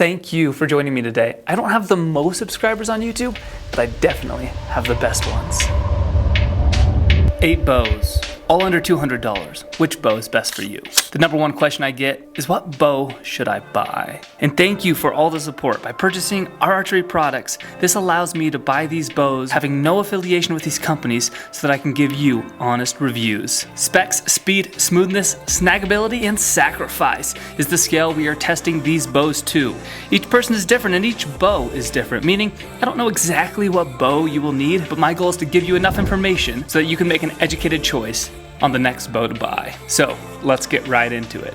thank you for joining me today. I don't have the most subscribers on YouTube, but I definitely have the best ones. 8 bows, all under $200. Which bow is best for you? The number one question I get is, what bow should I buy? And thank you for all the support. By purchasing our archery products, this allows me to buy these bows having no affiliation with these companies so that I can give you honest reviews. Specs, speed, smoothness, snag ability, and sacrifice is the scale we are testing these bows to. Each person is different and each bow is different, meaning I don't know exactly what bow you will need, but my goal is to give you enough information so that you can make an educated choice on the next bow to buy. So let's get right into it.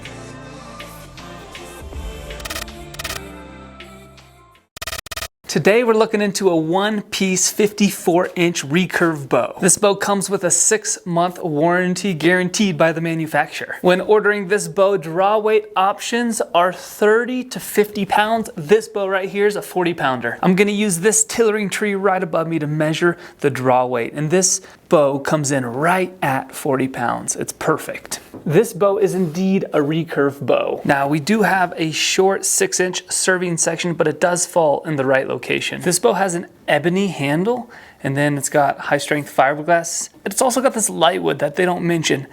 Today we're looking into a one-piece 54-inch recurve bow. This bow comes with a 6-month warranty guaranteed by the manufacturer. When ordering this bow, draw weight options are 30 to 50 pounds. This bow right here is a 40-pounder. I'm gonna use this tillering tree right above me to measure the draw weight, and this bow comes in right at 40 pounds. It's perfect. This bow is indeed a recurve bow. Now we do have a short 6-inch serving section, but it does fall in the right location. This bow has an ebony handle, and then it's got high strength fiberglass. It's also got this lightwood that they don't mention.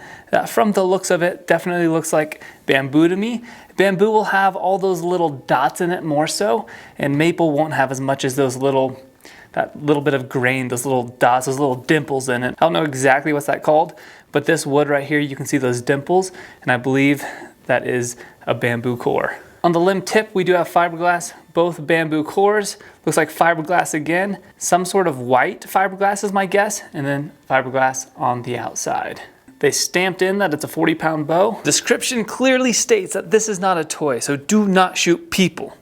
From the looks of it, definitely looks like bamboo to me. Bamboo will have all those little dots in it more so, and maple won't have as much as those that little bit of grain, those little dots, those little dimples in it. I don't know exactly what's that called, but this wood right here, you can see those dimples, and I believe that is a bamboo core. On the limb tip, we do have fiberglass, both bamboo cores. Looks like fiberglass again. Some sort of white fiberglass is my guess, and then fiberglass on the outside. They stamped in that it's a 40-pound bow. Description clearly states that this is not a toy, so do not shoot people.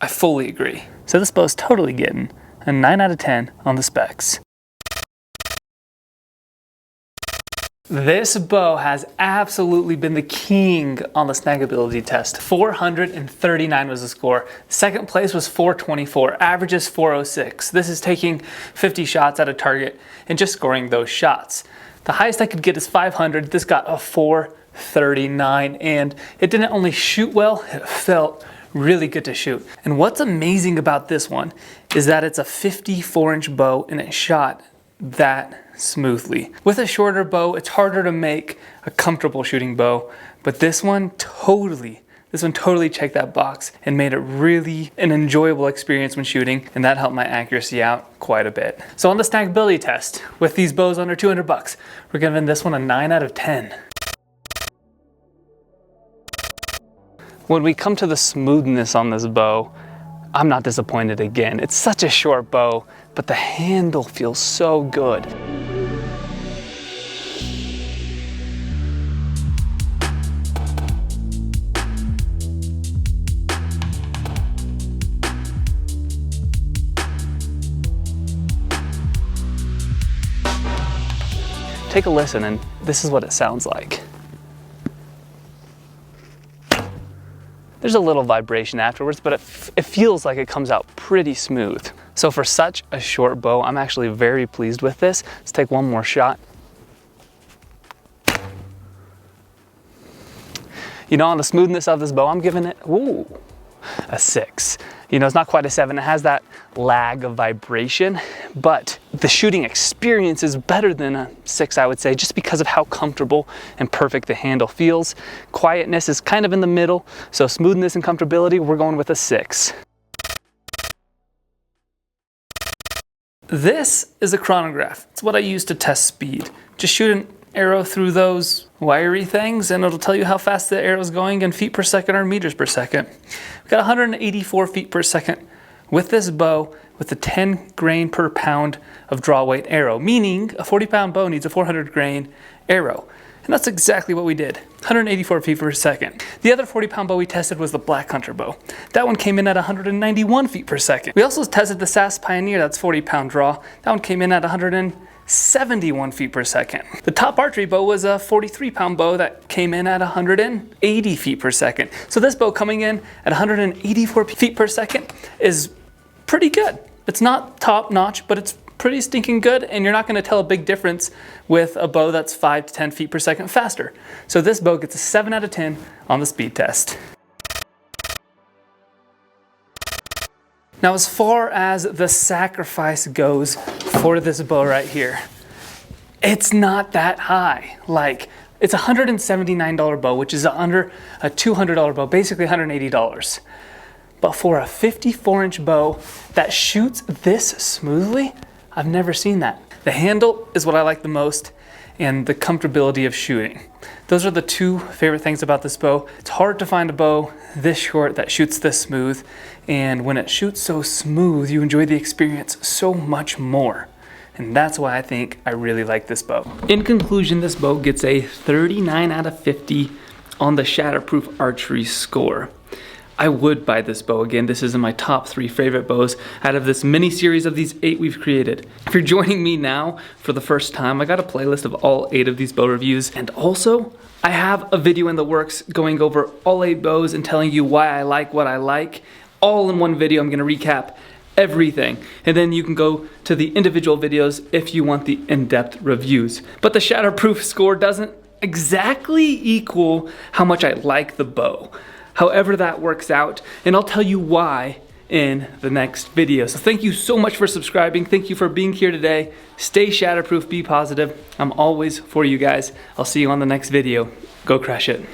I fully agree. So this bow is totally getting a 9 out of 10 on the specs. This bow has absolutely been the king on the snag ability test. 439 was the score. Second place was 424. Average is 406. This is taking 50 shots at a target and just scoring those shots. The highest I could get is 500. This got a 439, and it didn't only shoot well, it felt really good to shoot. And what's amazing about this one is that it's a 54-inch bow and it shot that smoothly. With a shorter bow, it's harder to make a comfortable shooting bow, but this one totally checked that box and made it really an enjoyable experience when shooting, and that helped my accuracy out quite a bit. So on the snag ability test, with these bows under 200 bucks, we're giving this one a 9 out of 10. When we come to the smoothness on this bow, I'm not disappointed again. It's such a short bow, but the handle feels so good. Take a listen, and this is what it sounds like. There's a little vibration afterwards, but it feels like it comes out pretty smooth. So for such a short bow, I'm actually very pleased with this. Let's take one more shot. You know, on the smoothness of this bow, I'm giving it, a 6. You know, it's not quite a 7. It has that lag of vibration, but the shooting experience is better than a 6, I would say, just because of how comfortable and perfect the handle feels. Quietness is kind of in the middle, so smoothness and comfortability, we're going with a 6. This is a chronograph. It's what I use to test speed. Just shoot an arrow through those wiry things and it'll tell you how fast the arrow is going in feet per second or meters per second. We've got 184 feet per second with this bow with a 10 grain per pound of draw weight arrow, meaning a 40-pound bow needs a 400 grain arrow. And that's exactly what we did, 184 feet per second. The other 40-pound bow we tested was the Black Hunter bow. That one came in at 191 feet per second. We also tested the SAS Pioneer, that's 40-pound draw. That one came in at 171 feet per second. The top archery bow was a 43-pound bow that came in at 180 feet per second. So this bow coming in at 184 feet per second is pretty good. It's not top notch, but it's pretty stinking good, and you're not going to tell a big difference with a bow that's 5 to 10 feet per second faster. So this bow gets a 7 out of 10 on the speed test. Now, as far as the sacrifice goes for this bow right here, it's not that high. Like, it's a $179 bow, which is under a $200 bow, basically $180. But for a 54-inch bow that shoots this smoothly, I've never seen that. The handle is what I like the most, and the comfortability of shooting. Those are the two favorite things about this bow. It's hard to find a bow this short that shoots this smooth, and when it shoots so smooth, you enjoy the experience so much more. And that's why I think I really like this bow. In conclusion, this bow gets a 39 out of 50 on the Shatterproof Archery score. I would buy this bow again. This is in my top 3 favorite bows out of this mini series of these 8 we've created. If you're joining me now for the first time, I got a playlist of all 8 of these bow reviews. And also, I have a video in the works going over all 8 bows and telling you why I like what I like. All in one video. I'm gonna recap everything. And then you can go to the individual videos if you want the in-depth reviews. But the Shatterproof score doesn't exactly equal how much I like the bow. However that works out, and I'll tell you why in the next video. So thank you so much for subscribing. Thank you for being here today. Stay shatterproof, be positive. I'm always for you guys. I'll see you on the next video. Go crush it.